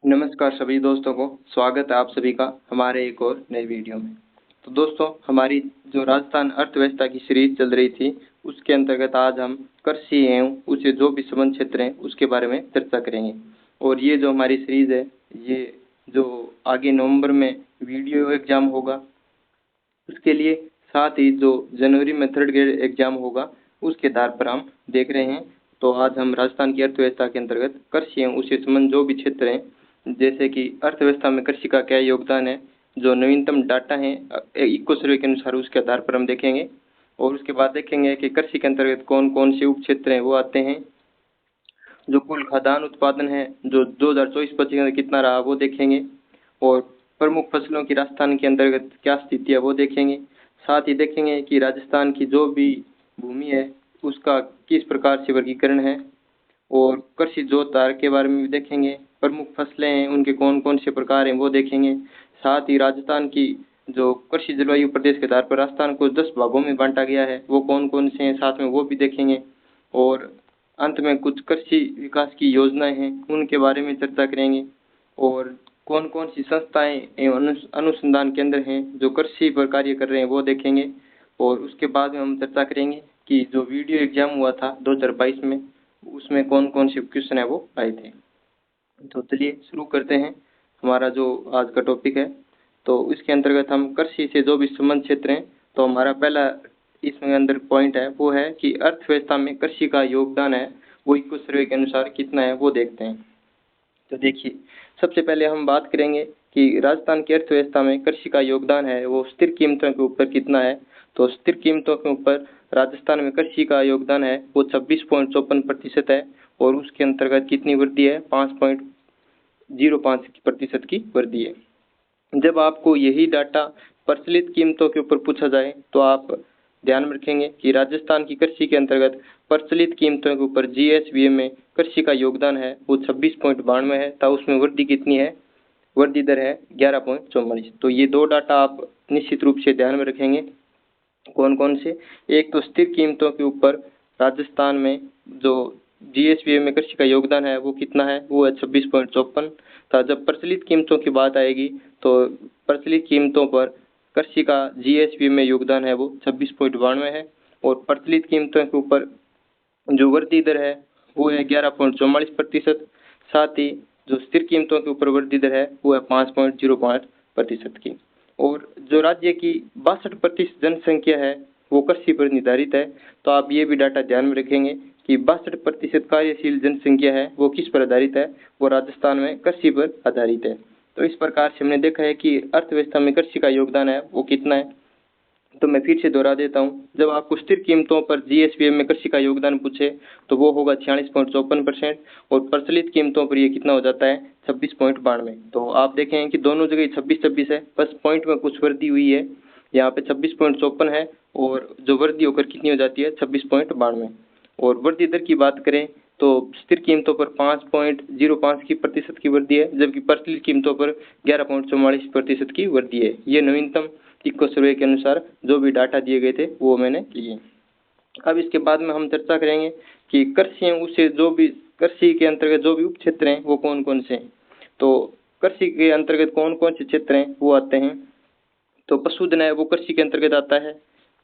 नमस्कार सभी दोस्तों को, स्वागत है आप सभी का हमारे एक और नई वीडियो में। तो दोस्तों, हमारी जो राजस्थान अर्थव्यवस्था की सीरीज चल रही थी उसके अंतर्गत आज हम कृषि एवं उससे जो भी संबंध क्षेत्र हैं उसके बारे में चर्चा करेंगे। और ये जो हमारी सीरीज है, ये जो आगे नवंबर में वीडियो एग्जाम होगा उसके लिए, साथ ही जो जनवरी में थर्ड ग्रेड एग्जाम होगा उसके आधार पर हम देख रहे हैं। तो आज हम राजस्थान की अर्थव्यवस्था के अंतर्गत कृषि एवं उससे संबंध जो भी क्षेत्र हैं, जैसे कि अर्थव्यवस्था में कृषि का क्या योगदान है, जो नवीनतम डाटा है इको सर्वे के अनुसार, उसके आधार पर हम देखेंगे। और उसके बाद देखेंगे कि कृषि के अंतर्गत कौन कौन से उप क्षेत्र हैं वो आते हैं। जो कुल खाद्यान्न उत्पादन है जो 2024-25 में कितना रहा वो देखेंगे। और प्रमुख फसलों की राजस्थान के अंतर्गत क्या स्थिति है वो देखेंगे। साथ ही देखेंगे कि राजस्थान की जो भी भूमि है उसका किस प्रकार से वर्गीकरण है। और कृषि जोतदार के बारे में भी देखेंगे। प्रमुख फसलें हैं उनके कौन कौन से प्रकार हैं वो देखेंगे। साथ ही राजस्थान की जो कृषि जलवायु प्रदेश के आधार पर राजस्थान को 10 भागों में बांटा गया है वो कौन कौन से हैं, साथ में वो भी देखेंगे। और अंत में कुछ कृषि विकास की योजनाएं हैं उनके बारे में चर्चा करेंगे। और कौन कौन सी संस्थाएं एवं अनुसंधान केंद्र हैं जो कृषि पर कार्य कर रहे हैं वो देखेंगे। और उसके बाद में हम चर्चा करेंगे कि जो वीडियो एग्जाम हुआ था 2022 में उसमें कौन कौन से क्वेश्चन है वो आए थे। तो चलिए शुरू करते हैं हमारा जो आज का टॉपिक है। तो इसके अंतर्गत हम कृषि से जो भी संबंध क्षेत्र हैं, तो हमारा पहला इसमें अंदर पॉइंट है वो है कि अर्थव्यवस्था में कृषि का योगदान है वो इको सर्वे के अनुसार कितना है वो देखते हैं। तो देखिए, सबसे पहले हम बात करेंगे कि राजस्थान की अर्थव्यवस्था में कृषि का योगदान है वो स्थिर कीमतों के ऊपर कितना है। तो स्थिर कीमतों के ऊपर राजस्थान में कृषि का योगदान है वो 26.54% है। और उसके अंतर्गत कितनी वृद्धि है, 5.05% की वृद्धि है। जब आपको यही डाटा प्रचलित कीमतों के ऊपर पूछा जाए तो आप ध्यान में रखेंगे कि राजस्थान की कृषि के अंतर्गत प्रचलित कीमतों के ऊपर जीएसवीए में कृषि का योगदान है वो 26.92 है, था उसमें वृद्धि कितनी है, वृद्धि दर है 11.44। तो ये दो डाटा आप निश्चित रूप से ध्यान में रखेंगे। कौन कौन से, एक तो स्थिर कीमतों के ऊपर राजस्थान में जो जीएसवीए में कृषि का योगदान है वो कितना है, वो है 26.54 था। जब प्रचलित कीमतों की बात आएगी तो प्रचलित कीमतों पर कृषि का जीएसवीए में योगदान है वो 26.92 है। और प्रचलित कीमतों के ऊपर जो वृद्धि दर है वो है 11.44%। साथ ही जो स्थिर कीमतों के ऊपर वृद्धि दर है वो है 5.05% की। और जो राज्य की 62% जनसंख्या है वो कृषि पर निर्धारित है। तो आप ये भी डाटा ध्यान में रखेंगे कि 62% कार्यशील जनसंख्या है वो किस पर आधारित है, वो राजस्थान में कृषि पर आधारित है। तो इस प्रकार से हमने देखा है कि अर्थव्यवस्था में कृषि का योगदान है वो कितना है। तो मैं फिर से दोहरा देता हूँ, जब आपको स्थिर कीमतों पर जीएसपीएम में कृषि का योगदान पूछे तो वो होगा 46.54%। और प्रचलित कीमतों पर ये कितना हो जाता है, 26.92। तो आप देखें कि दोनों जगह 26-26 है, बस पॉइंट में कुछ वृद्धि हुई है, यहाँ पे 26.54 है और जो वृद्धि होकर कितनी हो जाती है 26.92। और वृद्धि दर की बात करें तो स्थिर कीमतों पर 5.05% की वृद्धि है, जबकि प्रचलित कीमतों पर 11.44% की वृद्धि है। ये नवीनतम इको सर्वे के अनुसार जो भी डाटा दिए गए थे वो मैंने लिए। अब इसके बाद में हम चर्चा करेंगे कि कृषि उसे जो भी कृषि के अंतर्गत जो भी उप क्षेत्र हैं वो कौन कौन से हैं। तो कृषि के अंतर्गत कौन कौन से क्षेत्र हैं वो आते हैं। तो पशुधन है वो कृषि के अंतर्गत आता है,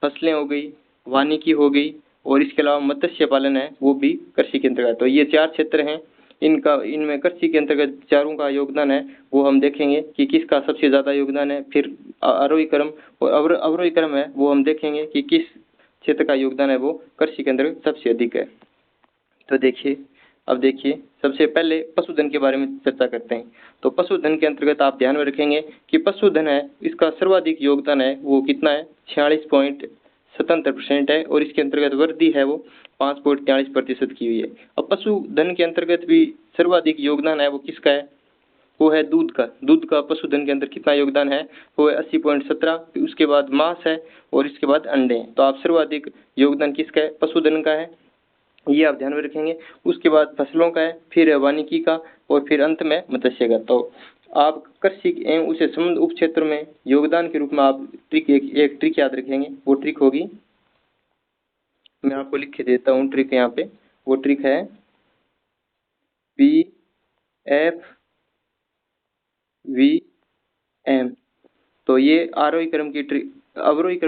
फसलें हो गई, वानिकी हो गई, और इसके अलावा मत्स्य पालन है वो भी कृषि के अंतर्गत। तो ये चार क्षेत्र हैं, इनमें कृषि के अंतर्गत चारों का योगदान है वो हम देखेंगे कि किसका सबसे ज़्यादा योगदान है। फिर आरोही क्रम और अवरोही क्रम है वो हम देखेंगे कि किस क्षेत्र का योगदान है वो कृषि के अंतर्गत सबसे अधिक है। तो देखिए, अब देखिए सबसे पहले पशुधन के बारे में चर्चा करते हैं। तो पशुधन के अंतर्गत आप ध्यान में रखेंगे कि पशुधन है इसका सर्वाधिक योगदान है वो कितना है, 46.77% है। और इसके अंतर्गत वृद्धि है वो 5.43% की हुई है। अब पशुधन के अंतर्गत भी सर्वाधिक योगदान है वो किसका है, वो है दूध का। दूध का पशुधन के अंदर कितना योगदान है, वो है 80.17। उसके बाद मांस है और इसके बाद अंडे हैं। तो आप सर्वाधिक योगदान किसका है, पशुधन का है, ये आप ध्यान में रखेंगे। उसके बाद फसलों का है, फिर है वानिकी का, और फिर अंत में मत्स्य का। तो आप कृषि एवं उसे संबंध उप क्षेत्र में योगदान के रूप में आप एक ट्रिक याद रखेंगे। वो ट्रिक होगी, मैं आपको लिख के देता हूँ ट्रिक यहाँ पे। वो ट्रिक है PF GSVM। तो ये अवरोही क्रम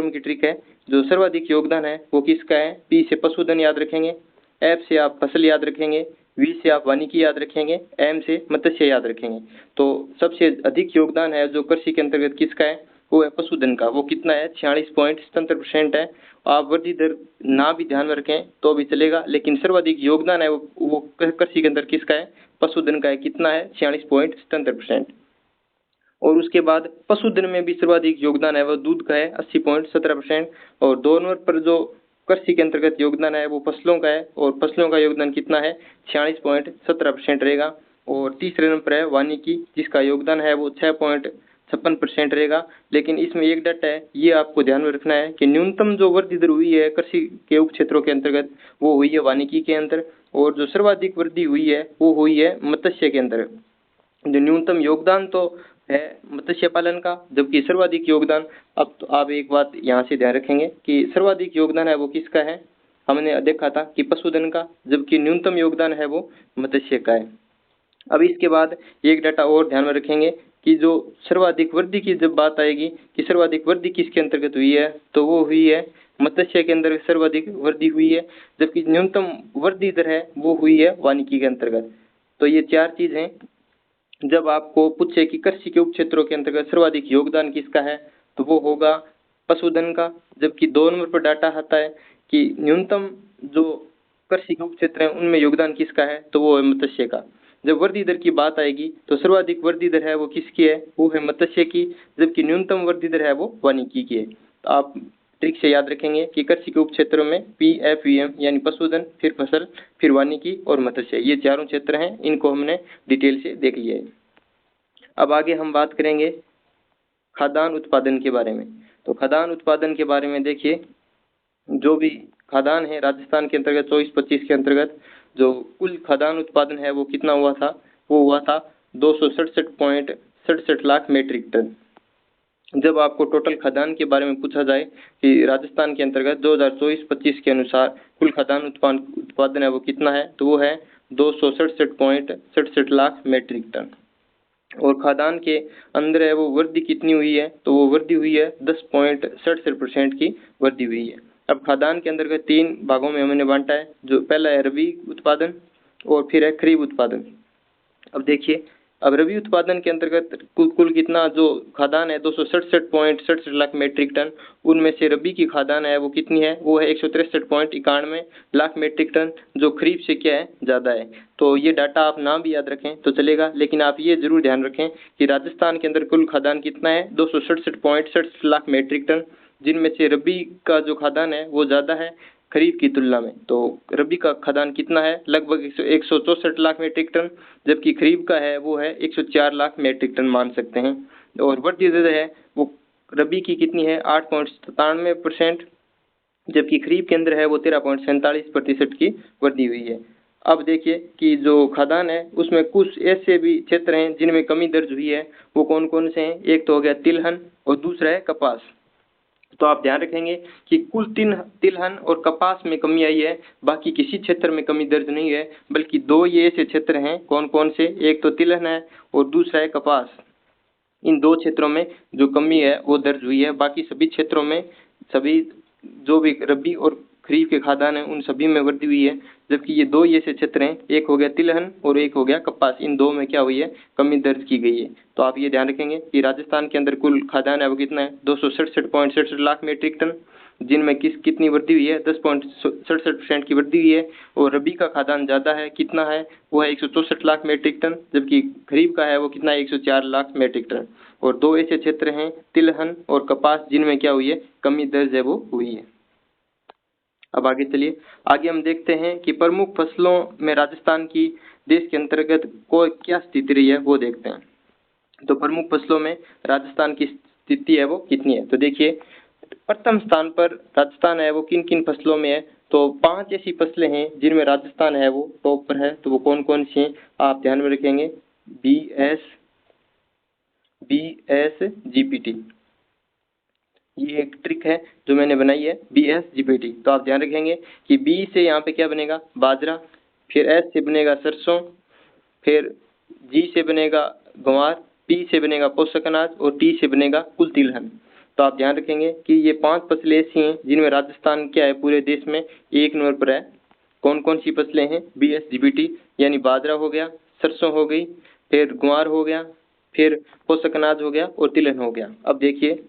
की ट्रिक है। जो सर्वाधिक योगदान है वो किसका है? P से पशुधन याद रखेंगे, F से आप फसल याद रखेंगे, V से आप वानिकी याद रखेंगे, M से मत्स्य याद रखेंगे। तो सबसे अधिक योगदान है जो कृषि के अंतर्गत किसका है? वो है पशुधन का। वो कितना है? 46.77% है। आप वृद्धि दर ना भी ध्यान में रखें तो भी चलेगा, लेकिन सर्वाधिक योगदान है वो कृषि के अंदर किसका है? पशुधन का है। कितना है? 46.77%। और उसके बाद पशुधन में भी सर्वाधिक योगदान है वो दूध का है 80.17%। और 2 नंबर पर जो कृषि के अंतर्गत योगदान है वो फसलों का है, और फसलों का योगदान कितना है? 46.17% रहेगा। और तीसरे नंबर पर है वानिकी, जिसका योगदान है वो 6.56% रहेगा। लेकिन इसमें एक डाटा है, ये आपको ध्यान में रखना है कि न्यूनतम जो वृद्धि दर हुई है कृषि के उप क्षेत्रों के अंतर्गत वो हुई है वानिकी के अंदर, और जो सर्वाधिक वृद्धि हुई है वो हुई है मत्स्य के अंदर। जो न्यूनतम योगदान तो है मत्स्य पालन का, जबकि सर्वाधिक योगदान, अब तो आप एक बात यहाँ से ध्यान रखेंगे कि सर्वाधिक योगदान है वो किसका है? हमने देखा था कि पशुधन का, जबकि न्यूनतम योगदान है वो मत्स्य का है। अब इसके बाद एक डाटा और ध्यान में रखेंगे कि जो सर्वाधिक वृद्धि की जब बात आएगी कि सर्वाधिक वृद्धि किसके अंतर्गत हुई है, तो वो हुई है मत्स्य के अंदर सर्वाधिक वृद्धि हुई है, जबकि न्यूनतम वृद्धि दर है वो हुई है वानिकी के अंतर्गत। तो ये 4 चीज हैं। जब आपको पूछे कि कृषि के उप क्षेत्रों के अंतर्गत सर्वाधिक योगदान किसका है, तो वो होगा पशुधन का। जबकि 2 नंबर पर डाटा आता है कि न्यूनतम जो कृषि के उप क्षेत्र हैं उनमें योगदान किसका है, तो वो है मत्स्य का। जब वृद्धि दर की बात आएगी तो सर्वाधिक वृद्धि दर है वो किसकी है? वो है मत्स्य की, जबकि न्यूनतम वृद्धि दर है वो वानिकी की है। तो आप ट्रिक से याद रखेंगे कि कृषि के उप क्षेत्रों में PFVM यानी पशुधन, फिर फसल, फिर वानिकी और मत्स्य, ये चारों क्षेत्र हैं। इनको हमने डिटेल से देख लिया है। अब आगे हम बात करेंगे खाद्यान्न उत्पादन के बारे में। तो खाद्यान्न उत्पादन के बारे में देखिए, जो भी खाद्यान्न है राजस्थान के अंतर्गत 24-25 के अंतर्गत जो कुल खाद्यान्न उत्पादन है वो कितना हुआ था? वो हुआ था 267.67 लाख मीट्रिक टन। जब आपको टोटल खाद्यान्न के बारे में पूछा जाए कि राजस्थान के अंतर्गत 2024-25 के अनुसार कुल खाद्यान्न उत्पादन है वो कितना है, तो वो है 267.67 लाख मीट्रिक टन। और खाद्यान्न के अंदर है वो वृद्धि कितनी हुई है, तो वो वृद्धि हुई है 10.67% की वृद्धि हुई है। अब खाद्यान्न के अंतर्गत 3 भागों में हमने बांटा है। जो पहला है रबी उत्पादन, और फिर है खरीफ उत्पादन। अब देखिए, अब रबी उत्पादन के अंतर्गत कुल कितना जो खाद्यान्न है 267.67 लाख मीट्रिक टन, उनमें से रबी की खाद्यान्न है वो कितनी है? वो है 163.91 लाख मीट्रिक टन, जो खरीफ से क्या है? ज़्यादा है। तो ये डाटा आप ना भी याद रखें तो चलेगा, लेकिन आप ये जरूर ध्यान रखें कि राजस्थान के अंदर कुल खाद्यान्न कितना है? 267.67 लाख मीट्रिक टन, जिनमें से रबी का जो खाद्यान्न है वो ज़्यादा है खरीफ की तुलना में। तो रबी का खाद्यान्न कितना है? लगभग 164 लाख मीट्रिक टन, जबकि खरीफ का है वो है 104 लाख मीट्रिक टन मान सकते हैं। और वृद्धि दर है वो रबी की कितनी है? 8.97%, जबकि खरीफ के अंदर है वो 13.47% की वृद्धि हुई है। अब देखिए कि जो खाद्यान्न है उसमें कुछ ऐसे भी क्षेत्र हैं जिनमें कमी दर्ज हुई है। वो कौन कौन से हैं? एक तो हो गया तिलहन, और दूसरा है कपास। तो आप ध्यान रखेंगे कि कुल तिलहन और कपास में कमी आई है, बाकी किसी क्षेत्र में कमी दर्ज नहीं है, बल्कि 2 ये ऐसे क्षेत्र हैं। कौन कौन से? एक तो तिलहन है और दूसरा है कपास। इन 2 क्षेत्रों में जो कमी है वो दर्ज हुई है। बाकी सभी क्षेत्रों में, सभी जो भी रबी और खरीफ के खाद्यान्न है उन सभी में वृद्धि हुई है, जबकि ये 2 ऐसे क्षेत्र हैं, एक हो गया तिलहन और एक हो गया कपास। इन 2 में क्या हुई है? कमी दर्ज की गई है। तो आप ये ध्यान रखेंगे कि राजस्थान के अंदर कुल खाद्यान्न है वो कितना है? 267.67 लाख मीट्रिक टन, जिनमें कितनी वृद्धि हुई है? 10.67% की वृद्धि हुई है। और रबी का खाद्यान्न ज़्यादा है, कितना है? वो है 164 लाख मीट्रिक टन, जबकि खरीफ का है वो कितना है? 104 लाख मीट्रिक टन। और 2 ऐसे क्षेत्र हैं तिलहन और कपास जिनमें क्या हुई है? कमी दर्ज है वो हुई है। अब आगे चलिए, आगे हम देखते हैं कि प्रमुख फसलों में राजस्थान की देश के अंतर्गत को क्या स्थिति रही है वो देखते हैं। तो प्रमुख फसलों में राजस्थान की स्थिति है वो कितनी है? तो देखिए, प्रथम स्थान पर राजस्थान है वो किन किन फसलों में है? तो 5 ऐसी फसलें हैं जिनमें राजस्थान है वो टॉप पर है। तो वो कौन कौन सी हैं? आप ध्यान में रखेंगे, BSGPT, ये एक ट्रिक है जो मैंने बनाई है, BSGPT। तो आप ध्यान रखेंगे कि B से यहाँ पे क्या बनेगा? बाजरा, फिर S से बनेगा सरसों, फिर G से बनेगा ग्वार, P से बनेगा पोषक अनाज और T से बनेगा कुल तिलहन। तो आप ध्यान रखेंगे कि ये 5 फसलें ऐसी हैं जिनमें राजस्थान क्या है पूरे देश में 1 नंबर पर है। कौन कौन सी फसलें हैं? BSGBT यानी बाजरा हो गया, सरसों हो गई, फिर ग्वार हो गया, फिर पोषक अनाज हो गया और तिलहन हो गया। अब देखिए,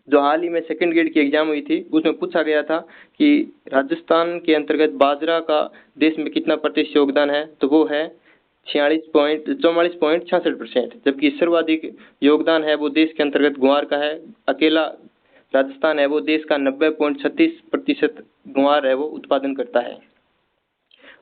जो हाल ही में सेकंड ग्रेड की एग्जाम हुई थी उसमें पूछा गया था कि राजस्थान के अंतर्गत बाजरा का देश में कितना प्रतिशत योगदान है, तो वो है 44.66%, जबकि सर्वाधिक योगदान है वो देश के अंतर्गत ग्वार का है। अकेला राजस्थान है वो देश का 90.36% ग्वार है वो उत्पादन करता है।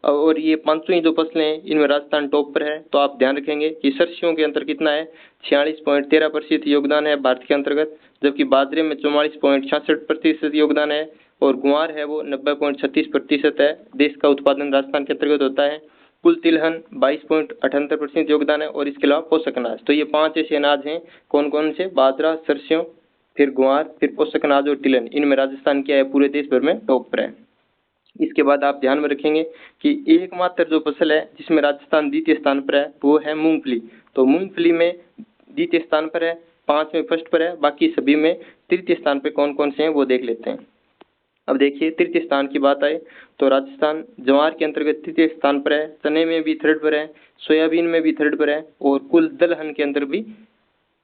और ये पांचों ही जो फसलें हैं इनमें राजस्थान टॉप पर है। तो आप ध्यान रखेंगे कि सरसों के अंतर कितना है, 46.13% योगदान है भारत के अंतर्गत, जबकि बाजरे में 44.66% योगदान है और ग्वार है वो 90.36% है। देश का उत्पादन राजस्थान के अंतर्गत होता है। कुल तिलहन 22.78% योगदान है और इसके अलावा पोषक अनाज। तो ये 5 ऐसे अनाज हैं, कौन कौन से? बाजरा, सरसों, फिर ग्वार, फिर पोषक अनाज और तिलहन। इनमें राजस्थान क्या है पूरे देश भर में टॉप पर है। इसके बाद आप ध्यान में रखेंगे कि एकमात्र जो फसल है जिसमें राजस्थान द्वितीय स्थान पर है वो है मूंगफली। तो मूंगफली में द्वितीय स्थान पर है, 5 में फर्स्ट पर है, बाकी सभी में तृतीय स्थान पर कौन कौन से हैं वो देख लेते हैं। अब देखिए, तृतीय स्थान की बात आए तो राजस्थान ज्वार के अंतर्गत तृतीय स्थान पर है, चने में भी थर्ड पर है, सोयाबीन में भी थर्ड पर है और कुल दलहन के अंदर भी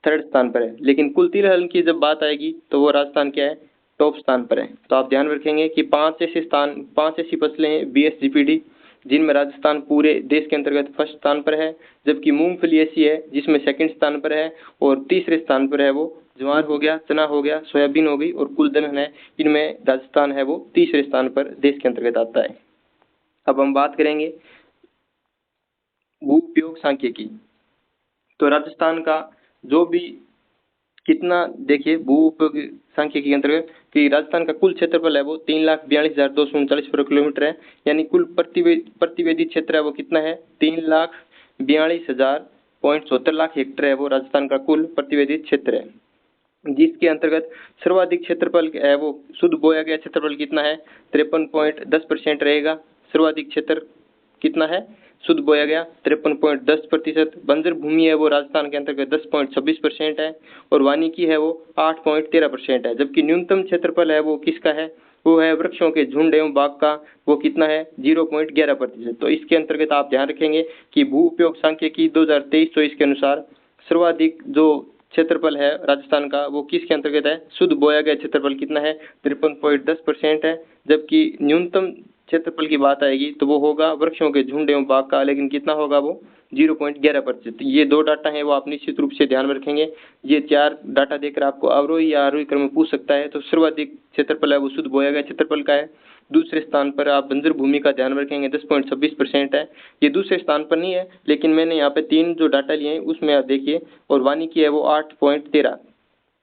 थर्ड स्थान पर है। लेकिन कुल तिलहन की जब बात आएगी तो वो राजस्थान क्या है, टॉप स्थान पर है। तो आप ध्यान रखेंगे कि 5 ऐसी फसलें हैं BSGPD जिनमें राजस्थान पूरे देश के अंतर्गत फर्स्ट स्थान पर है, जबकि मूंगफली ऐसी है जिसमें सेकंड स्थान पर है और तीसरे स्थान पर है वो ज्वार हो गया, चना हो गया, सोयाबीन हो गई और कुल दलहन है, इनमें राजस्थान है वो तीसरे स्थान पर देश के अंतर्गत आता है। अब हम बात करेंगे भू उपयोग सांख्यिकी। तो राजस्थान का जो भी कितना, देखिए भू उपयोग सांख्यिकी के अंतर्गत कि राजस्थान का कुल क्षेत्रफल है वो 3,42,239 वर्ग किलोमीटर है, यानी कुल प्रतिवेदी क्षेत्र है वो कितना है, 3,42,000.74 लाख हेक्टेयर है वो राजस्थान का कुल प्रतिवेदी क्षेत्र है, जिसके अंतर्गत सर्वाधिक क्षेत्रफल है वो शुद्ध बोया गया क्षेत्रफल कितना है, 53.10% रहेगा। सर्वाधिक क्षेत्र कितना है, शुद्ध बोया गया 53.10%। बंजर भूमि है वो राजस्थान के अंतर्गत 10.26% है और वानिकी है वो 8.13% है। जबकि न्यूनतम क्षेत्रफल है वो किसका है, वो है वृक्षों के झुंड एवं बाग का, वो कितना है 0.11%। तो इसके अंतर्गत आप ध्यान रखेंगे कि भू उपयोग सांख्यिकी 2023-24 के अनुसार सर्वाधिक जो क्षेत्रफल है राजस्थान का वो किसके अंतर्गत है, शुद्ध बोया गया क्षेत्रफल कितना है 53.10% है। जबकि न्यूनतम क्षेत्रफल की बात आएगी तो वो होगा वृक्षों के झुंड एवं बाग का, लेकिन कितना होगा वो 0.11%। ये 2 डाटा है वो आप निश्चित रूप से ध्यान में रखेंगे। ये 4 डाटा देकर आपको अवरोही या आरोही क्रम में पूछ सकता है। तो सर्वाधिक क्षेत्रफल है वो शुद्ध बोया गया क्षेत्रफल का है। दूसरे स्थान पर आप बंजर भूमि का ध्यान रखेंगे 10.26% है। ये दूसरे स्थान पर नहीं है, लेकिन मैंने यहाँ पे 3 जो डाटा लिए हैं उसमें आप देखिए, और वानिकी है वो 8.13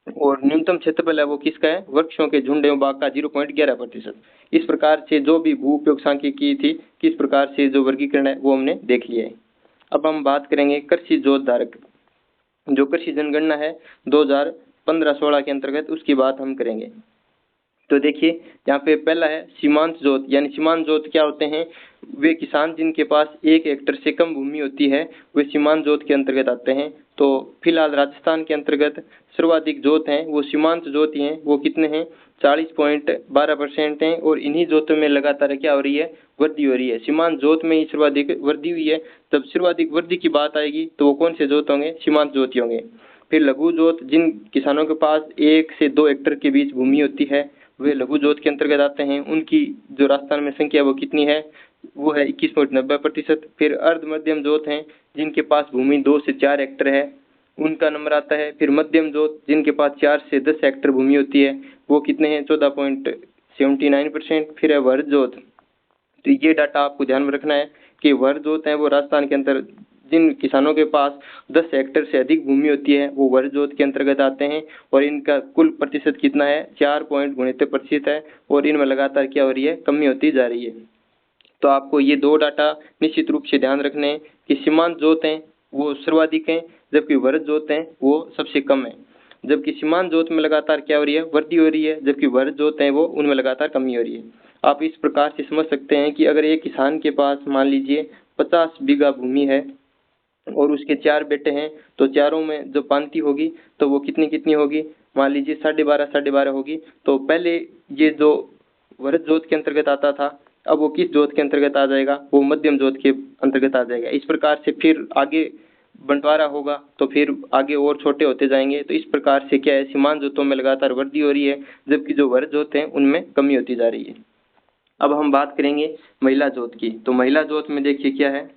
और न्यूनतम क्षेत्रफल है वो किसका है, वृक्षों के झुंड एवं बाग का 0.11%। इस प्रकार से जो भी भू उपयोग सांख्यिकी थी, किस प्रकार से जो वर्गीकरण है वो हमने देख लिया है। अब हम बात करेंगे कृषि जोत धारक, जो कृषि जनगणना है 2015-16 के अंतर्गत, उसकी बात हम करेंगे। तो देखिए, यहाँ पे पहला है सीमांत जोत, यानी सीमांत जोत क्या होते हैं, वे किसान जिनके पास 1 हेक्टेयर से कम भूमि होती है वे सीमांत जोत के अंतर्गत आते हैं। तो फिलहाल राजस्थान के अंतर्गत सर्वाधिक जोत हैं वो सीमांत जोत ही हैं, वो कितने हैं 40.12% हैं और इन्हीं जोतों में लगातार क्या हो रही है, वृद्धि हो रही है। सीमांत जोत में ही सर्वाधिक वृद्धि हुई है। जब सर्वाधिक वृद्धि की बात आएगी तो वो कौन से जोत होंगे, सीमांत जोत ही होंगे। फिर लघु जोत, जिन किसानों के पास 1 से 2 हेक्टेयर के बीच भूमि होती है वे लघु जोत के अंतर्गत आते हैं। उनकी जो राजस्थान में संख्या वो कितनी है, वो है 21.90%। फिर अर्ध मध्यम जोत हैं जिनके पास भूमि 2 से 4 हेक्टेयर है, उनका नंबर आता है। फिर मध्यम जोत जिनके पास 4 से 10 हेक्टेयर भूमि होती है वो कितने हैं 14.79%। फिर है वर्ध जोत, तो ये डाटा आपको ध्यान में रखना है कि वर्ध जोत है वो राजस्थान के अंदर जिन किसानों के पास 10 हेक्टेयर से अधिक भूमि होती है वो वर्ध जोत के अंतर्गत आते हैं और इनका कुल प्रतिशत कितना है 4.69% है और इनमें लगातार क्या हो रही है, कमी होती जा रही है। तो आपको ये 2 डाटा निश्चित रूप से ध्यान रखने हैं कि सीमांत जोत हैं वो सर्वाधिक हैं, जबकि वर्ध जोत हैं वो सबसे कम है। जबकि सीमांत जोत में लगातार क्या हो रही है, वृद्धि हो रही है, जबकि वर्ध जोत हैं वो उनमें लगातार कमी हो रही है। आप इस प्रकार से समझ सकते हैं कि अगर एक किसान के पास मान लीजिए 50 बीघा भूमि है और उसके 4 बेटे हैं, तो चारों में जो पांति होगी तो वो कितनी कितनी होगी, मान लीजिए 12.5 होगी। तो पहले ये जो वृहद जोत के अंतर्गत आता था, अब वो किस जोत के अंतर्गत आ जाएगा, वो मध्यम जोत के अंतर्गत आ जाएगा। इस प्रकार से फिर आगे बंटवारा होगा तो फिर आगे और छोटे होते जाएंगे। तो इस प्रकार से क्या है, सीमांत जोतों में लगातार वृद्धि हो रही है, जबकि जो वृहद जोत है उनमें कमी होती जा रही है। अब हम बात करेंगे महिला जोत की। तो महिला जोत में देखिए क्या है,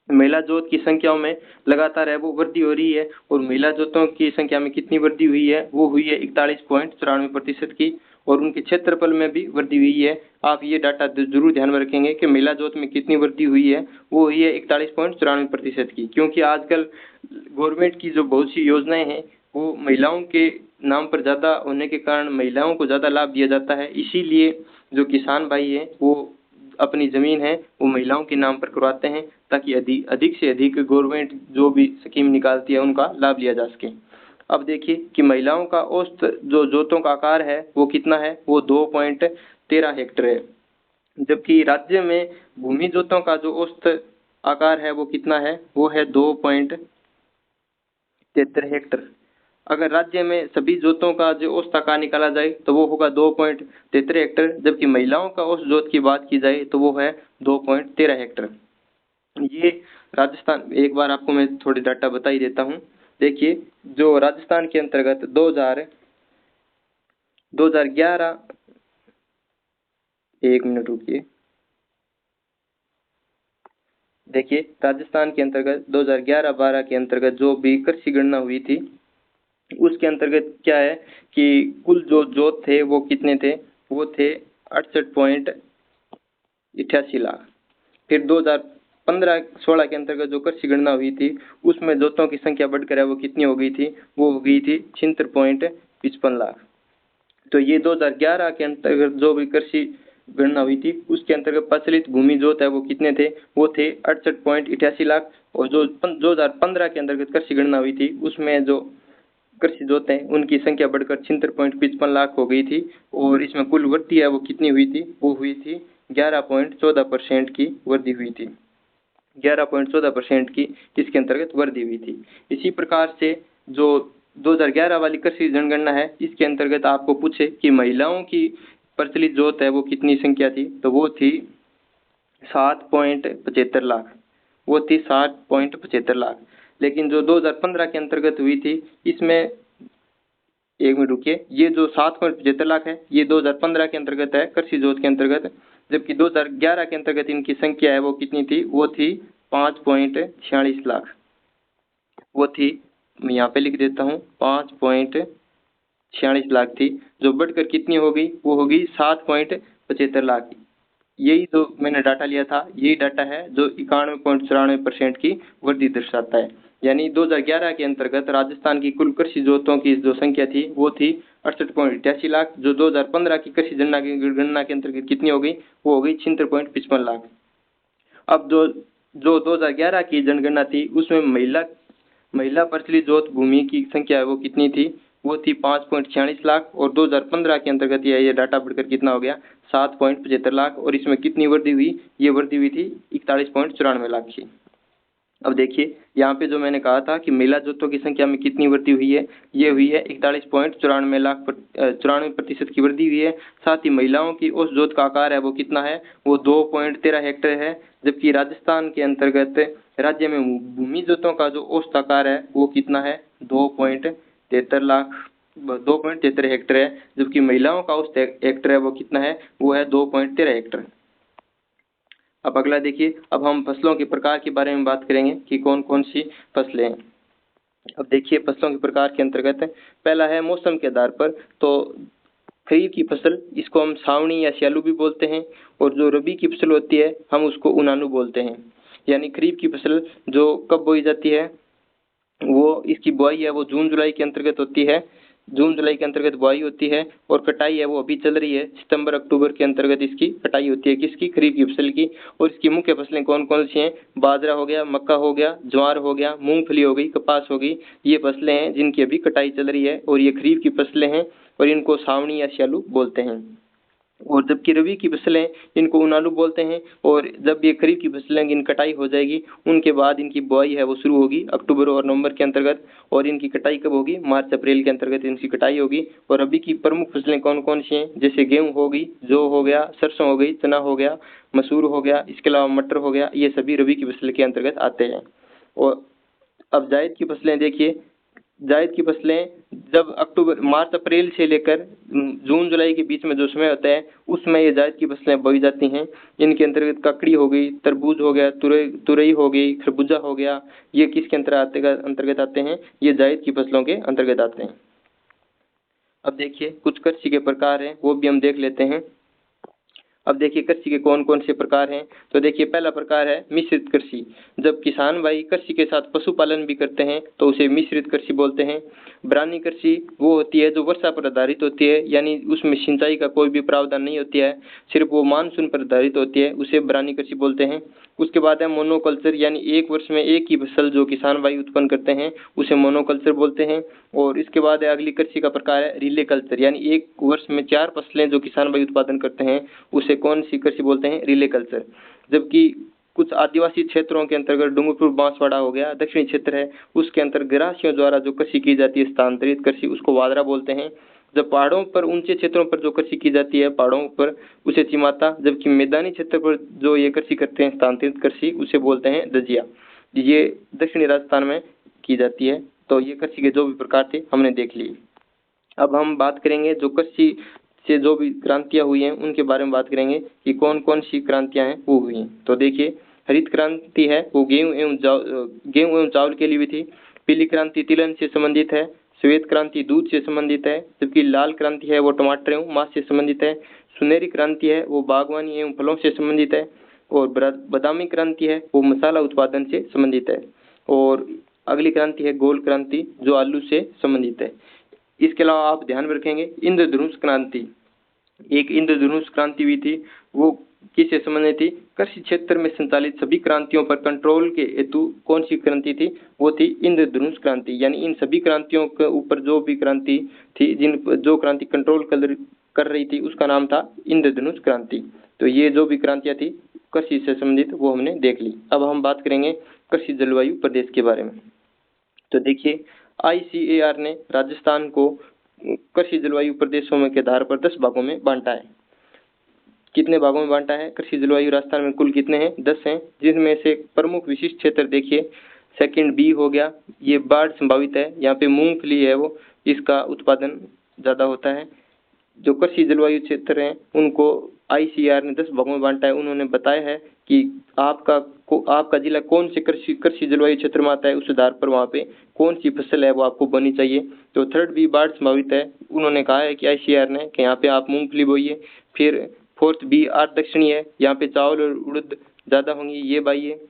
महिला जोत की संख्याओं में लगातार है वो वृद्धि हो रही है, और महिला जोतों की संख्या में कितनी वृद्धि हुई है, वो हुई है 41.94% की, और उनके क्षेत्रफल में भी वृद्धि हुई है। आप ये डाटा जरूर ध्यान में रखेंगे कि महिला जोत में कितनी वृद्धि हुई है, वो हुई है 41.94% की, क्योंकि आजकल गवर्नमेंट की जो बहुत सी योजनाएं हैं वो महिलाओं के नाम पर ज़्यादा होने के कारण महिलाओं को ज़्यादा लाभ दिया जाता है। इसीलिए जो किसान भाई हैं वो अपनी ज़मीन है वो महिलाओं के नाम पर करवाते हैं, ताकि अधिक से अधिक गवर्नमेंट जो भी स्कीम निकालती है उनका लाभ लिया जा सके। अब देखिए कि महिलाओं का औसत जो जोतों का आकार है वो कितना है, वो 2.13 हेक्टेयर है, जबकि राज्य में भूमि जोतों का जो औसत आकार है वो कितना है, वो है 2.73 हेक्टेयर। अगर राज्य में सभी जोतों का जो औसत आकार निकाला जाए तो वो होगा 2.73 हेक्टेयर, जबकि महिलाओं का औसत जोत की बात की जाए तो वो है 2.13 हेक्टेयर। ये राजस्थान, एक बार आपको मैं थोड़ी डाटा बता ही देता हूँ। देखिए जो राजस्थान के अंतर्गत 2011, एक मिनट रुकिए, देखिए राजस्थान के अंतर्गत 2011-12 के अंतर्गत जो भी कृषि गणना हुई थी उसके अंतर्गत क्या है कि कुल जो जोत थे वो कितने थे, वो थे 68.88 लाख। फिर 2015-16 के अंतर्गत जो कृषि गणना हुई थी उसमें जोतों की संख्या बढ़कर है वो कितनी हो गई थी, वो हो गई थी 76.55 लाख। तो ये 2011 के अंतर्गत जो भी कृषि गणना हुई थी उसके अंतर्गत प्रचलित भूमि जोत है वो कितने थे, वो थे 68.88 लाख। और जो 2015 के अंतर्गत कृषि गणना हुई थी उसमें जो कृषि जोत हैं उनकी संख्या बढ़कर 76.55 लाख हो गई थी, और इसमें कुल वृद्धि है वो कितनी हुई थी, वो हुई थी 11.14% की वृद्धि हुई थी, 11.14% की इसके अंतर्गत वृद्धि हुई थी। इसी प्रकार से जो 2011 वाली कृषि जनगणना है इसके अंतर्गत आपको पूछे कि महिलाओं की प्रचलित जोत है वो कितनी संख्या थी, तो वो थी 7.75 लाख, वो थी 7.75 लाख। लेकिन जो 2015 के अंतर्गत हुई थी इसमें, एक मिनट रुकिए, ये जो 7.75 लाख है ये 2015 के अंतर्गत है कृषि जोत के अंतर्गत, जबकि 2011 के अंतर्गत इनकी संख्या है वो कितनी थी, वो थी 5.46 लाख, वो थी, मैं यहाँ पे लिख देता हूँ, 5.46 लाख थी, जो बढ़कर कितनी हो गई, वो होगी 7.75 लाख। यही जो मैंने डाटा लिया था यही डाटा है जो 91.94% की वृद्धि दर्शाता है। यानी 2011 के अंतर्गत राजस्थान की कुल कृषि जोतों की जो संख्या थी वो थी 68.88 लाख, जो 2015 की कृषि गणना के अंतर्गत कितनी हो गई, वो हो गई 76.55 लाख। अब जो 2011 की जनगणना थी उसमें महिला प्रचलित जोत भूमि की संख्या है वो कितनी थी, वो थी 5.46 लाख, और 2015 के अंतर्गत ये डाटा बढ़कर कितना हो गया 7.75 लाख, और इसमें कितनी वृद्धि हुई, ये वृद्धि हुई थी 41.94 लाख की। अब देखिए यहाँ पे जो मैंने कहा था कि महिला जोतों की संख्या में कितनी वृद्धि हुई है, ये हुई है 41.94% की वृद्धि हुई है। साथ ही महिलाओं की उस जोत का आकार है वो कितना है, वो 2.13 हेक्टेयर है, जबकि राजस्थान के अंतर्गत राज्य में भूमि जोतों का जो औसत आकार है वो कितना है, 2.73 हेक्टेयर है, जबकि महिलाओं का औसत हेक्टेयर है वो कितना है, वो है 2.13 हेक्टेयर। अब अगला देखिए, अब हम फसलों के प्रकार के बारे में बात करेंगे कि कौन कौन सी फसलें हैं। अब देखिए फसलों के प्रकार के अंतर्गत पहला है मौसम के आधार पर, तो खरीफ की फसल इसको हम सावनी या स्यालू भी बोलते हैं, और जो रबी की फसल होती है हम उसको उनानू बोलते हैं। यानी खरीफ की फसल जो कब बोई जाती है, वो इसकी बुआई है वो जून जुलाई के अंतर्गत होती है, जून जुलाई के अंतर्गत बुआई होती है, और कटाई है वो अभी चल रही है, सितंबर अक्टूबर के अंतर्गत इसकी कटाई होती है, किसकी, खरीफ की फसल की। और इसकी मुख्य फसलें कौन कौन सी हैं, बाजरा हो गया, मक्का हो गया, ज्वार हो गया, मूंगफली हो गई, कपास हो गई, ये फसलें हैं जिनकी अभी कटाई चल रही है, और ये खरीफ की फसलें हैं और इनको सावनी या स्यालू बोलते हैं। और जबकि रबी की फसलें इनको उनालू बोलते हैं। और जब ये खरीफ की फसलें इन कटाई हो जाएगी उनके बाद इनकी बुआई है वो शुरू होगी अक्टूबर और नवंबर के अंतर्गत। और इनकी कटाई कब होगी? मार्च अप्रैल के अंतर्गत इनकी कटाई होगी। और रबी की प्रमुख फसलें कौन कौन सी हैं? जैसे गेहूँ होगी, जौ हो गया, सरसों हो गई, चना हो गया, मसूर हो गया, इसके अलावा मटर हो गया, ये सभी रबी की फसल के अंतर्गत आते हैं। और अब जायद की फसलें देखिए, जायद की फसलें जब अक्टूबर मार्च अप्रैल से लेकर जून जुलाई के बीच में जो समय होता है उसमें ये जायद की फसलें बोई जाती हैं। इनके अंतर्गत ककड़ी हो गई, तरबूज हो गया, तुरई हो गई, खरबूजा हो गया, ये किसके अंतर्गत आते हैं? ये जायद की फसलों के अंतर्गत आते हैं। अब देखिए कुछ कृषि के प्रकार हैं वो भी हम देख लेते हैं। अब देखिए कृषि के कौन कौन से प्रकार हैं। तो देखिए पहला प्रकार है मिश्रित कृषि। जब किसान भाई कृषि के साथ पशुपालन भी करते हैं तो उसे मिश्रित कृषि बोलते हैं। बरानी कृषि वो होती है जो वर्षा पर आधारित होती है, यानी उसमें सिंचाई का कोई भी प्रावधान नहीं होती है, सिर्फ वो मानसून पर आधारित होती है, उसे बरानी कृषि बोलते हैं। उसके बाद है मोनोकल्चर, यानी एक वर्ष में एक ही फसल जो किसान भाई उत्पन्न करते हैं उसे मोनोकल्चर बोलते हैं। और इसके बाद है अगली कृषि का प्रकार है रिले कल्चर, यानी एक वर्ष में 4 फसलें जो किसान भाई उत्पादन करते हैं उसे कौन सी कृषि बोलते हैं? Relay culture. जबकि कुछ आदिवासी क्षेत्रों के अंतर्गत डूंगरपुर बांसवाड़ा हो गया, दक्षिणी क्षेत्र है, उसके अंतर्गत ग्रासियों द्वारा जो कृषि की जाती है स्थानांतरित कृषि, उसको वादरा बोलते हैं। जब पहाड़ों पर ऊंचे क्षेत्रों पर जो कृषि की जाती है पहाड़ों पर उसे चिमाता, जबकि मैदानी क्षेत्र पर जो ये कृषि करते हैं स्थानांतरित कृषि उसे बोलते हैं दजिया। ये दक्षिणी राजस्थान में की जाती है। तो ये कृषि के जो भी प्रकार थे हमने देख लिए। अब हम बात करेंगे जो कृषि से जो भी क्रांतियां हुई हैं उनके बारे में बात करेंगे कि कौन कौन सी क्रांतियां हैं वो हुई हैं। तो देखिए हरित क्रांति है वो गेहूं एवं चावल के लिए भी थी। पीली क्रांति तिलहन से संबंधित है। श्वेत क्रांति दूध से संबंधित है। जबकि लाल क्रांति है वो टमाटर एवं मांस से संबंधित है। सुनहरी क्रांति है वो बागवानी एवं फलों से संबंधित है। और बादामी क्रांति है वो मसाला उत्पादन से संबंधित है। और अगली क्रांति है गोल क्रांति जो आलू से संबंधित है। इसके अलावा आप ध्यान में रखेंगे इंद्रधनुष क्रांति, एक इंद्रधनुष क्रांति भी थी, वो किससे संबंधित थी? कृषि क्षेत्र में संचालित सभी क्रांतियों पर कंट्रोल के हेतु कौन सी क्रांति थी? वो थी इंद्रधनुष क्रांति। यानी इन सभी क्रांतियों के ऊपर जो भी क्रांति थी जो क्रांति कंट्रोल कर रही थी उसका नाम था इंद्रधनुष क्रांति। तो ये जो भी क्रांतियां थी कृषि से संबंधित वो हमने देख ली। अब हम बात करेंगे कृषि जलवायु प्रदेश के बारे में। तो देखिए ICAR ने राजस्थान को कृषि जलवायु प्रदेशों में के आधार पर 10 भागों में बांटा है। कितने भागों में बांटा है? कृषि जलवायु राजस्थान में कुल कितने हैं? 10 हैं, जिनमें से प्रमुख विशिष्ट क्षेत्र देखिए सेकंड B हो गया, ये बाढ़ संभावित है, यहाँ पे मूंगफली है वो इसका उत्पादन ज्यादा होता है। जो कृषि जलवायु क्षेत्र हैं उनको ICAR ने 10 भागों में बांटा है। उन्होंने बताया है कि आपका जिला कौन से कृषि जलवायु क्षेत्र में आता है, उस आधार पर वहाँ पे कौन सी फसल है वो आपको बोनी चाहिए। तो थर्ड B बाढ़ संभावित है, उन्होंने कहा है कि ICAR ने कि यहाँ पे आप मूंगफली बोइए। फिर फोर्थ B आर्द्र दक्षिणी है, यहाँ पे चावल और उड़द ज्यादा होंगी, ये बाइए।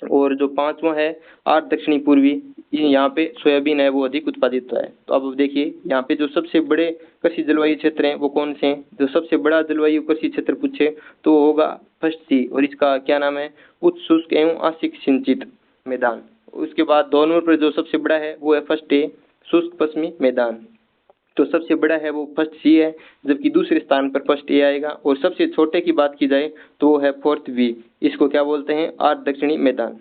और जो पांचवा है आर्द्र दक्षिणी पूर्वी, यहाँ पे सोयाबीन है वो अधिक उत्पादित होता है। तो अब देखिए यहाँ पे जो सबसे बड़े कृषि जलवायु क्षेत्र हैं वो कौन से हैं? जो सबसे बड़ा जलवायु कृषि क्षेत्र पूछे तो होगा फर्स्ट C, और इसका क्या नाम है? उच्च शुष्क एवं आंशिक सिंचित मैदान। उसके बाद 2 नंबर पर जो सबसे बड़ा है वो है फर्स्ट A शुष्क पश्चिमी मैदान। तो सबसे बड़ा है वो फर्स्ट C है, जबकि दूसरे स्थान पर फर्स्ट A आएगा। और सबसे छोटे की बात की जाए तो वो है फोर्थ B, इसको क्या बोलते हैं? आर्द्र दक्षिणी मैदान।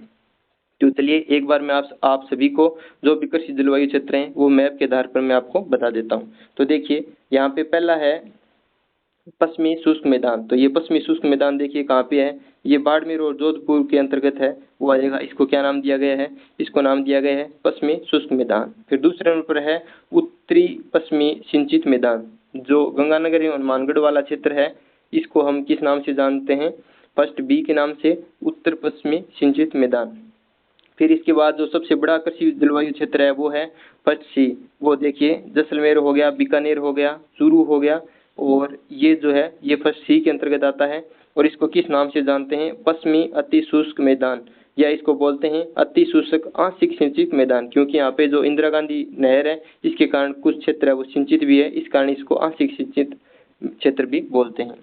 तो चलिए एक बार मैं आप सभी को जो भी कृषि जलवायु क्षेत्र हैं वो मैप के आधार पर मैं आपको बता देता हूँ। तो देखिए यहाँ पे पहला है पश्चिमी शुष्क मैदान। तो ये पश्चिमी शुष्क मैदान देखिए कहाँ पे है? ये बाड़मेर और जोधपुर के अंतर्गत है वो आएगा। इसको क्या नाम दिया गया है? इसको नाम दिया गया है पश्चिमी शुष्क मैदान। फिर दूसरे नंबर पर है उत्तरी पश्चिमी सिंचित मैदान, जो गंगानगर एवं हनुमानगढ़ वाला क्षेत्र है। इसको हम किस नाम से जानते हैं? फर्स्ट B के नाम से, उत्तर पश्चिमी सिंचित मैदान। फिर इसके बाद जो सबसे बड़ा कृषि जलवायु क्षेत्र है वो है फर्स्ट C, वो देखिए जैसलमेर हो गया, बीकानेर हो गया, चूरू हो गया, और ये जो है ये फर्स्ट C के अंतर्गत आता है। और इसको किस नाम से जानते हैं? पश्चिमी अति शुष्क मैदान, या इसको बोलते हैं अति शुष्क आंशिक सिंचित मैदान, क्योंकि यहाँ पे जो इंदिरा गांधी नहर है इसके कारण कुछ क्षेत्र है वो सिंचित भी है, इस कारण इसको आंशिक सिंचित क्षेत्र भी बोलते हैं।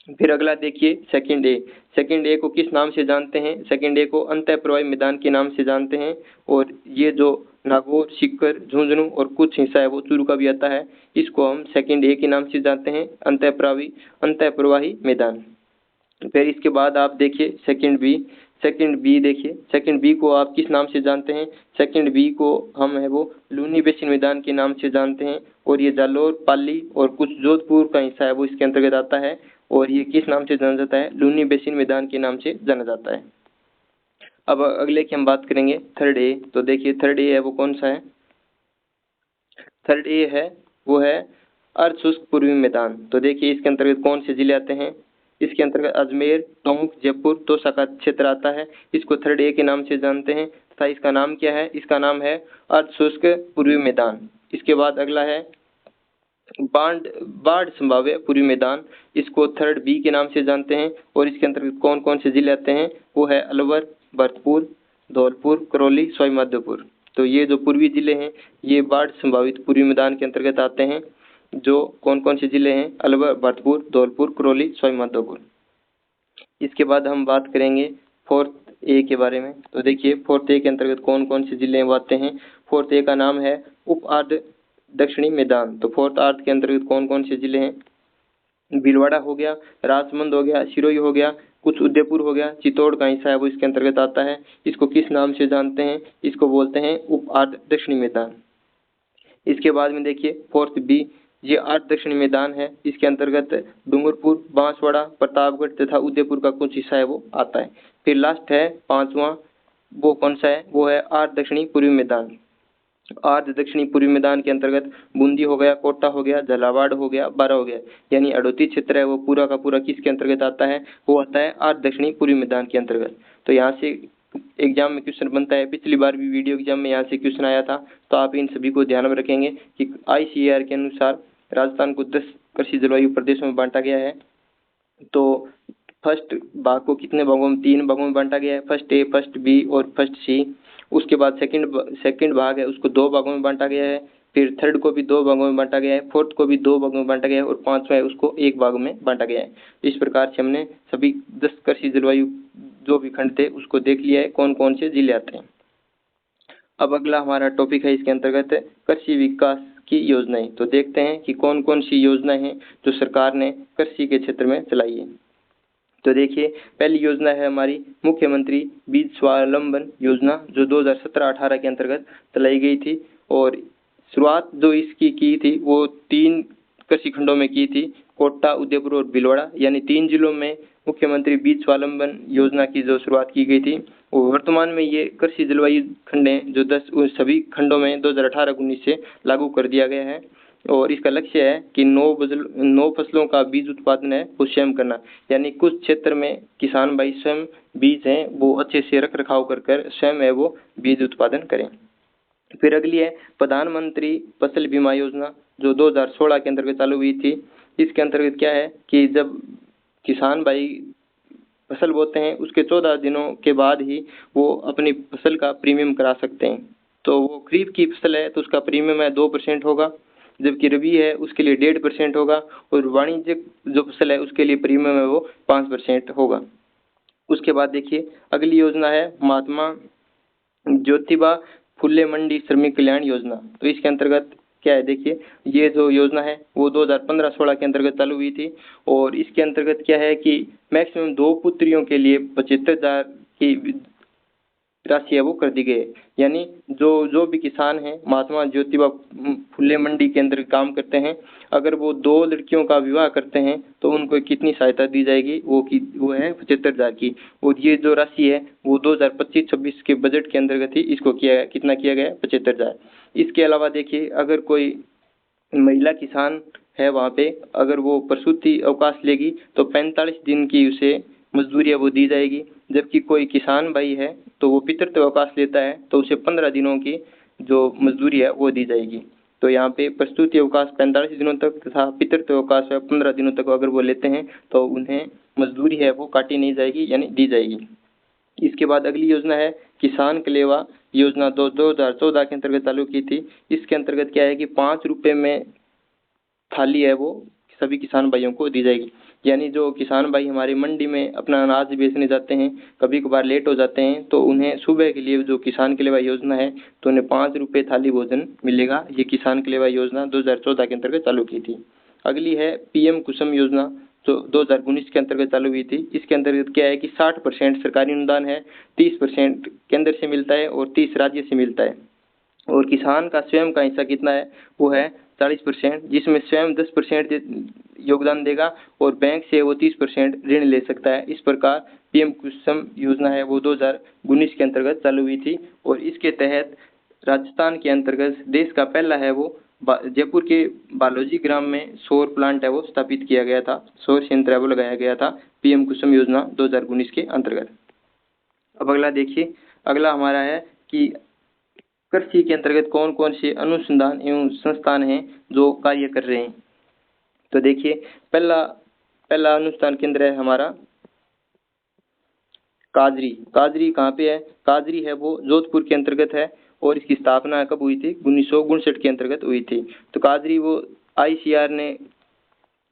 फिर अगला देखिए सेकंड A को किस नाम से जानते हैं? सेकंड A को अंतः प्रवाही मैदान के नाम से जानते हैं। और ये जो नागौर, सीकर, झुंझुनू और कुछ हिस्सा है वो चूरू का भी आता है। इसको हम सेकंड ए के नाम से जानते हैं, अंतःप्रवाही मैदान। फिर इसके बाद आप देखिए सेकंड बी देखिए, सेकंड बी को आप किस नाम से जानते हैं? सेकंड बी को हम है वो लूनी बेसिन मैदान के नाम से जानते हैं, और ये जालोर, पाली और कुछ जोधपुर का हिस्सा है वो इसके अंतर्गत आता है, और ये किस नाम से जाना जाता है? लूनी बेसिन मैदान के नाम से जाना जाता है। अब अगले की हम बात करेंगे थर्ड ए। तो देखिए थर्ड ए है वो कौन सा है? थर्ड ए है वो है अर्ध शुष्क पूर्वी मैदान। तो देखिए इसके अंतर्गत कौन से जिले आते हैं? इसके अंतर्गत अजमेर, टोंक, जयपुर, दौसा का क्षेत्र आता है। इसको थर्ड ए के नाम से जानते हैं तथा इसका नाम क्या है? इसका नाम है अर्ध शुष्क पूर्वी मैदान। इसके बाद अगला है बाढ़ संभाव्य पूर्वी मैदान। इसको थर्ड बी के नाम से जानते हैं, और इसके अंतर्गत कौन कौन से जिले आते हैं? वो है अलवर, भरतपुर, धौलपुर, करौली, सवाई माधोपुर। तो ये जो पूर्वी जिले हैं ये बाढ़ संभावित पूर्वी मैदान के अंतर्गत आते हैं। जो कौन कौन से जिले हैं? अलवर, भरतपुर, धौलपुर, करौली, सवाई माधोपुर। इसके बाद हम बात करेंगे फोर्थ ए के बारे में। तो देखिए फोर्थ ए के अंतर्गत कौन कौन से जिले वो आते हैं? फोर्थ ए का नाम है उप अर्ध दक्षिणी मैदान। तो फोर्थ अर्ध के अंतर्गत कौन कौन से जिले हैं? भीलवाड़ा हो गया, राजसमंद हो गया, सिरोही हो गया, कुछ उदयपुर हो गया, चित्तौड़ का हिस्सा है वो इसके अंतर्गत आता है। इसको किस नाम से जानते हैं? इसको बोलते हैं उप अर्ध दक्षिणी मैदान। इसके बाद में देखिए फोर्थ बी, ये अर्ध दक्षिणी मैदान है। इसके अंतर्गत डूंगरपुर, बांसवाड़ा, प्रतापगढ़ तथा उदयपुर का कुछ हिस्सा है वो आता है। फिर लास्ट है पांचवा, वो कौन सा है? वो है अर्ध दक्षिणी पूर्वी मैदान। अर्ध दक्षिणी पूर्वी मैदान के अंतर्गत बूंदी हो गया, कोटा हो गया, झालावाड़ हो गया, बारा हो गया, यानी अड़ोती क्षेत्र है वो पूरा का पूरा किसके अंतर्गत आता है? वो आता है अर्ध दक्षिणी पूर्वी मैदान के अंतर्गत। तो यहाँ से एग्जाम में क्वेश्चन बनता है, पिछली बार भी वीडियो एग्जाम में यहाँ से क्वेश्चन आया था। तो आप इन सभी को ध्यान में रखेंगे कि ICAR के अनुसार राजस्थान को 10 कृषि जलवायु प्रदेशों में बांटा गया है। तो फर्स्ट भाग को कितने भागों में? 3 भागों में बांटा गया है, फर्स्ट ए, फर्स्ट बी और फर्स्ट सी। उसके बाद सेकंड भाग है उसको 2 भागों में बांटा गया है। फिर थर्ड को भी 2 भागों में बांटा गया है, फोर्थ को भी 2 भागों में बांटा गया है, और पांचवा है उसको 1 भाग में बांटा गया है। इस प्रकार से हमने सभी 10 कृषि जलवायु जो भी खंड थे उसको देख लिया है, कौन कौन से जिले आते हैं। अब अगला हमारा टॉपिक है इसके अंतर्गत कृषि विकास की योजनाएं। तो देखते हैं कि कौन कौन सी योजनाएं हैं जो सरकार ने कृषि के क्षेत्र में चलाई है। तो देखिए पहली योजना है हमारी मुख्यमंत्री बीज स्वावलंबन योजना, जो 2017-18 के अंतर्गत चलाई गई थी, और शुरुआत जो इसकी की थी वो 3 कृषि खंडों में की थी, कोटा, उदयपुर और भीलवाड़ा, यानी 3 जिलों में मुख्यमंत्री बीज स्वावलंबन योजना की जो शुरुआत की गई थी। और वर्तमान में ये कृषि जलवायु खंड हैं जो 10 सभी खंडों में 2018-19 से लागू कर दिया गया है। और इसका लक्ष्य है कि 9 फसलों का बीज उत्पादन है वो स्वयं करना, यानी कुछ क्षेत्र में किसान भाई स्वयं बीज हैं वो अच्छे से रख रखाव कर स्वयं है वो बीज उत्पादन करें। फिर अगली है प्रधानमंत्री फसल बीमा योजना, जो 2016 के अंतर्गत चालू हुई थी। इसके अंतर्गत क्या है कि जब किसान भाई फसल बोते हैं उसके 14 दिनों के बाद ही वो अपनी फसल का प्रीमियम करा सकते हैं। तो वो खरीफ की फसल है तो उसका प्रीमियम है 2% होगा, जबकि रबी है उसके लिए 1.5% होगा, और वाणिज्यिक जो फसल है उसके लिए प्रीमियम है वो 5% होगा। उसके बाद देखिए अगली योजना है महात्मा ज्योतिबा फुले मंडी श्रमिक कल्याण योजना। तो इसके अंतर्गत क्या है? देखिए ये जो योजना है वो 2015-16 के अंतर्गत चालू हुई थी, और इसके अंतर्गत क्या है कि मैक्सिमम 2 पुत्रियों के लिए 75,000 की राशि है वो कर दी गई है। यानी जो भी किसान हैं महात्मा ज्योतिबा फुले मंडी के अंदर काम करते हैं, अगर वो 2 लड़कियों का विवाह करते हैं तो उनको कितनी सहायता दी जाएगी? वो है 75,000 की। और ये जो राशि है वो 2025-26 के बजट के अंतर्गत ही इसको कितना किया गया है? 75,000। इसके अलावा देखिए अगर कोई महिला किसान है वहाँ पे, अगर वो प्रसूति अवकाश लेगी तो 45 दिन की उसे मजदूरी है वो दी जाएगी। जबकि कोई किसान भाई है तो वो पितृत्व अवकाश लेता है तो उसे 15 दिनों की जो मजदूरी है वो दी जाएगी। तो यहाँ पे प्रसूति अवकाश 45 दिनों तक तथा पितृत्व अवकाश है 15 दिनों तक अगर वो लेते हैं तो उन्हें मजदूरी है वो काटी नहीं जाएगी, यानी दी जाएगी। इसके बाद अगली योजना है किसान कलेवा योजना, 2014 के अंतर्गत चालू की थी। इसके अंतर्गत क्या है कि 5 रुपए में थाली है वो सभी किसान भाइयों को दी जाएगी। यानी जो किसान भाई हमारे मंडी में अपना अनाज बेचने जाते हैं, कभी कभार लेट हो जाते हैं, तो उन्हें सुबह के लिए जो किसान कलेवा योजना है तो उन्हें 5 रुपये थाली भोजन मिलेगा। ये किसान कलेवा योजना 2014 के अंतर्गत चालू की थी। अगली है पीएम कुसुम योजना जो 2019 के अंतर्गत चालू हुई थी। इसके अंतर्गत क्या है कि 60% सरकारी अनुदान है, 30% केंद्र से मिलता है और 30 राज्य से मिलता है। और किसान का स्वयं का हिस्सा कितना है, वो है 40%, जिसमें स्वयं 10% योगदान देगा और बैंक से वो 30% ऋण ले सकता है। इस प्रकार पीएम कुसुम योजना है वो 2019 के अंतर्गत चालू हुई थी और इसके तहत राजस्थान के अंतर्गत देश का पहला है वो जयपुर के बालोजी ग्राम में सौर प्लांट है वो स्थापित किया गया था, सौर संयंत्र है वो लगाया गया था पीएम कुसुम योजना 2019 के अंतर्गत। अब अगला देखिए, अगला हमारा है कि कृषि के अंतर्गत कौन कौन से अनुसंधान एवं संस्थान हैं जो कार्य कर रहे हैं। तो देखिए, पहला अनुसंधान केंद्र है हमारा काजरी। काजरी कहाँ पे है, काजरी है वो जोधपुर के अंतर्गत है और इसकी स्थापना कब हुई थी, 1959 के अंतर्गत हुई थी। तो काजरी वो आईसीआर ने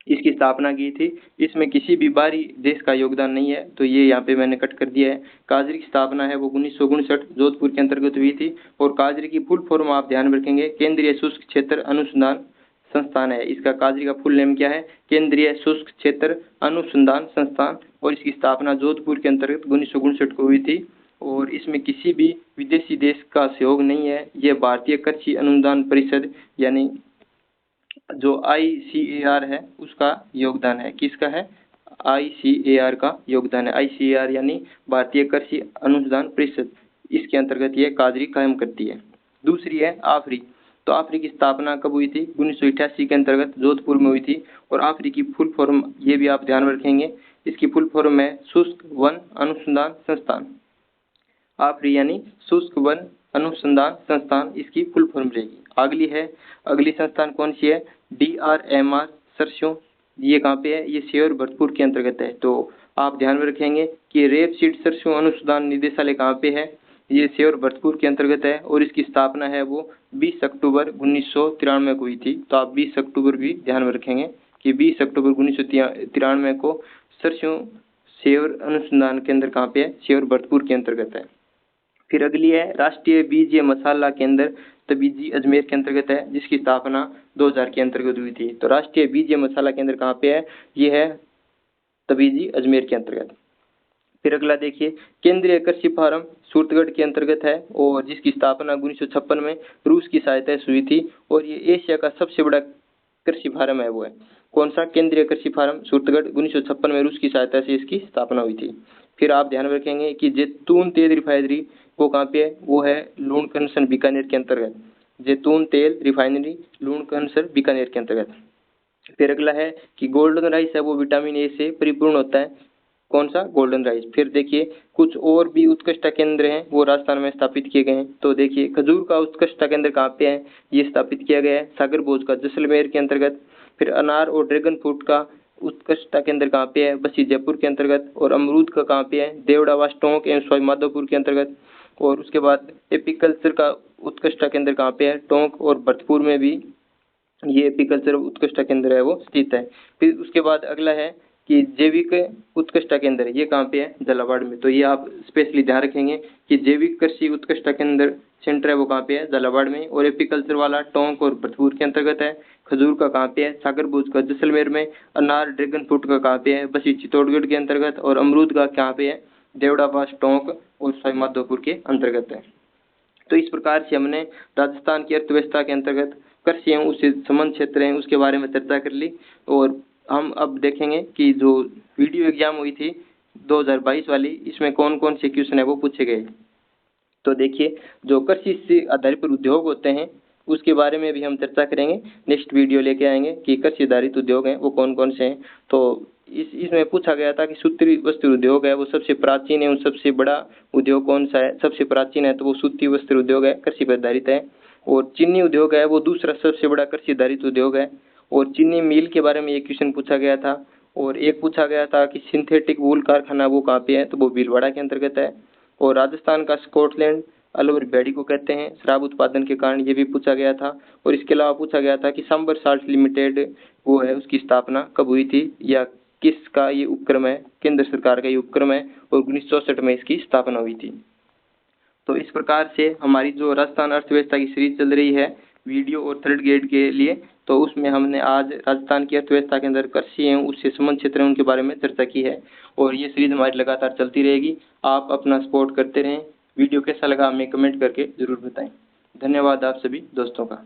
इसकी स्थापना की थी। इसमें किसी भी बाहरी देश का योगदान नहीं है, तो ये यहाँ पे मैंने कट कर दिया है। काजरी की स्थापना है वो 1959 जोधपुर के अंतर्गत हुई थी और काजरी की फुल फॉर्म आप ध्यान में रखेंगे, केंद्रीय शुष्क क्षेत्र अनुसंधान संस्थान है। इसका काजरी का फुल नेम क्या है, केंद्रीय शुष्क क्षेत्र अनुसंधान संस्थान, और इसकी स्थापना जोधपुर के अंतर्गत 1959 को हुई थी और इसमें किसी भी विदेशी देश का सहयोग नहीं है। यह भारतीय कृषि अनुसंधान परिषद यानी जो आईसीएआर है उसका योगदान है। किसका है, आईसीएआर का योगदान है। आईसीएआर यानी भारतीय कृषि अनुसंधान परिषद, इसके अंतर्गत ये काजरी कायम करती है। दूसरी है आफरी। तो आफरी की स्थापना कब हुई थी, 1988 के अंतर्गत जोधपुर में हुई थी और आफरी की फुल फॉर्म ये भी आप ध्यान में रखेंगे, इसकी फुल फॉर्म है शुष्क वन अनुसंधान संस्थान। आफरी यानी शुष्क वन अनुसंधान संस्थान, इसकी फुल फॉर्म रहेगी। अगली संस्थान कौन सी है, DRMR सरसों। ये कहाँ पे है, ये सेवर भरतपुर के अंतर्गत है। तो आप ध्यान में रखेंगे कि रेपसीड सरसों अनुसंधान निदेशालय कहाँ पे है, ये सेवर भरतपुर के अंतर्गत है और इसकी स्थापना है वो 20 अक्टूबर 1993 को हुई थी। तो आप 20 अक्टूबर भी ध्यान में रखेंगे कि 20 अक्टूबर 1993 को सरसों सेवर अनुसंधान केंद्र कहाँ पे है, सेवर भरतपुर के अंतर्गत है। फिर अगली है राष्ट्रीय बीज मसाला केंद्र तबीजी अजमेर के अंतर्गत है, जिसकी स्थापना 2000 के अंतर्गत हुई थी। तो राष्ट्रीय बीज मसाला केंद्र कहाँ पे है, ये है तबीजी अजमेर के अंतर्गत। फिर अगला देखिए, केंद्रीय कृषि फार्म सूरतगढ़ के अंतर्गत है और जिसकी स्थापना 1956 में रूस की सहायता से हुई थी और ये एशिया का सबसे बड़ा कृषि फार्म है वो है। कौन सा, केंद्रीय कृषि फार्म सूरतगढ़, 1956 में रूस की सहायता से इसकी स्थापना हुई थी। फिर आप ध्यान रखेंगे कि जैतून तेल रिफाइनरी वो कहाँ पे है, वो है लूणकरसर बीकानेर के अंतर्गत। जैतून तेल रिफाइनरी लूणकरसर बीकानेर के अंतर्गत। फिर अगला है कि गोल्डन राइस है वो विटामिन ए से परिपूर्ण होता है। कौन सा, गोल्डन राइस। फिर देखिए कुछ और भी उत्कृष्टता केंद्र हैं वो राजस्थान में स्थापित किए गए हैं। तो देखिए खजूर का उत्कृष्टता केंद्र कहाँ पे है, ये स्थापित किया गया है सागर भोज का जैसलमेर के अंतर्गत। फिर अनार और ड्रैगन फ्रूट का उत्कृष्टता केंद्र कहाँ पे है, बसी जयपुर के अंतर्गत। और अमरूद का कहाँ पे है, देवड़ावास टोंक एवं सवाई माधोपुर के अंतर्गत। और उसके बाद एपीकल्चर का उत्कृष्टता केंद्र कहाँ पे है, टोंक और भरतपुर में भी ये एपीकल्चर उत्कृष्टता केंद्र है वो स्थित है। फिर उसके बाद अगला है कि जैविक उत्कृष्टता केंद्र, ये कहाँ पे है, झालावाड़ में। तो ये आप स्पेशली ध्यान रखेंगे कि जैविक कृषि उत्कृष्टता केंद्र सेंटर है वो कहाँ पे है, झालावाड़ में। और एपीकल्चर वाला टोंक और भरतपुर के अंतर्गत है। खजूर का कहाँ पे है, सागर भोज का जैसलमेर में। अनार ड्रैगन फ्रूट का कहाँ पे है, बसी चित्तौड़गढ़ के अंतर्गत। और अमरूद का कहाँ पे है, देवड़ापास टोंक और सवाई माधोपुर के अंतर्गत है। तो इस प्रकार से हमने राजस्थान की अर्थव्यवस्था के अंतर्गत कृषि एवं उससे संबंध क्षेत्र हैं उसके बारे में चर्चा कर ली। और हम अब देखेंगे कि जो वीडियो एग्जाम हुई थी 2022 वाली, इसमें कौन कौन से क्वेश्चन है वो पूछे गए। तो देखिए, जो कृषि से आधारित उद्योग होते हैं उसके बारे में भी हम चर्चा करेंगे। नेक्स्ट वीडियो लेके आएंगे कि कृषि आधारित उद्योग हैं वो कौन कौन से हैं। तो इसमें पूछा गया था कि सूती वस्त्र उद्योग है वो सबसे प्राचीन एवं सबसे बड़ा उद्योग कौन सा है। सबसे प्राचीन है तो वो सूती वस्त्र उद्योग है, कृषि पर आधारित है। और चीनी उद्योग है वो दूसरा सबसे बड़ा कृषि आधारित उद्योग है। और चीनी मिल के बारे में एक क्वेश्चन पूछा गया था। और एक पूछा गया था कि सिंथेटिक वूल कारखाना वो कहाँ पे है, तो वो भीलवाड़ा के अंतर्गत है। और राजस्थान का स्कॉटलैंड अलवर बेड़ी को कहते हैं शराब उत्पादन के कारण, ये भी पूछा गया था। और इसके अलावा पूछा गया था कि सांबर साल्ट लिमिटेड वो है उसकी स्थापना कब हुई थी या किसका ये उपक्रम है, केंद्र सरकार का ये उपक्रम है और 1964 में इसकी स्थापना हुई थी। तो इस प्रकार से हमारी जो राजस्थान अर्थव्यवस्था की सीरीज चल रही है वीडियो और थर्ड ग्रेड के लिए, तो उसमें हमने आज राजस्थान की अर्थव्यवस्था के अंदर कृषि एवं उससे संबंधित क्षेत्र उनके बारे में चर्चा की है और ये सीरीज हमारी लगातार चलती रहेगी। आप अपना सपोर्ट करते रहें। वीडियो कैसा लगा हमें कमेंट करके जरूर बताएं। धन्यवाद आप सभी दोस्तों का।